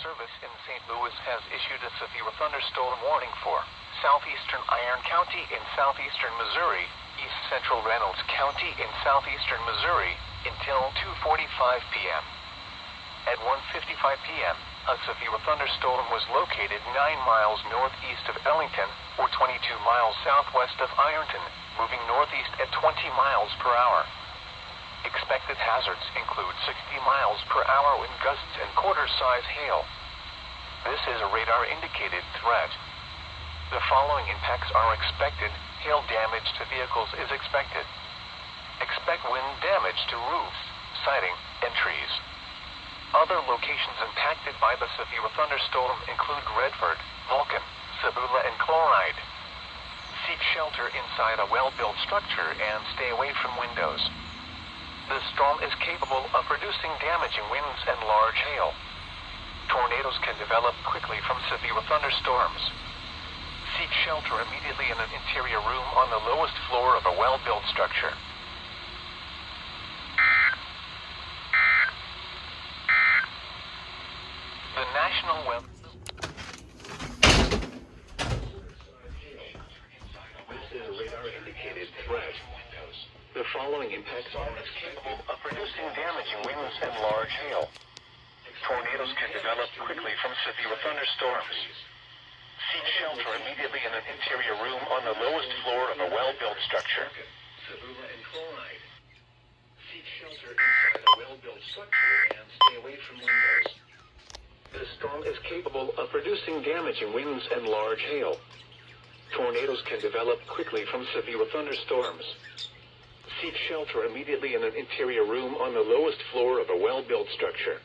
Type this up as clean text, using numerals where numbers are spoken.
Service in St. Louis has issued a severe thunderstorm warning for southeastern Iron County in southeastern Missouri, east central Reynolds County in southeastern Missouri, until 2:45 p.m. At 1:55 p.m., a severe thunderstorm was located 9 miles northeast of Ellington, or 22 miles southwest of Ironton, moving northeast at 20 miles per hour. Expected hazards include 60 miles per hour wind gusts and quarter-size hail. This is a radar-indicated threat. The following impacts are expected. Hail damage to vehicles is expected. Expect wind damage to roofs, siding, and trees. Other locations impacted by the severe thunderstorm include Redford, Vulcan, Cebula, and Chloride. Seek shelter inside a well-built structure and stay away from windows. The storm is capable of producing damaging winds and large hail. Tornadoes can develop quickly from severe thunderstorms. Seek shelter immediately in an interior room on the lowest floor of a well-built structure. The National Weather. This is a radar-indicated threat. The following impacts are capable of producing damaging winds and large hail. Tornadoes can develop quickly from severe thunderstorms. Seek shelter immediately in an interior room on the lowest floor of a well-built structure. Cebula and Chloride. Seek shelter inside a well-built structure and stay away from windows. The storm is capable of producing damaging winds and large hail. Tornadoes can develop quickly from severe thunderstorms. Seek shelter immediately in an interior room on the lowest floor of a well-built structure.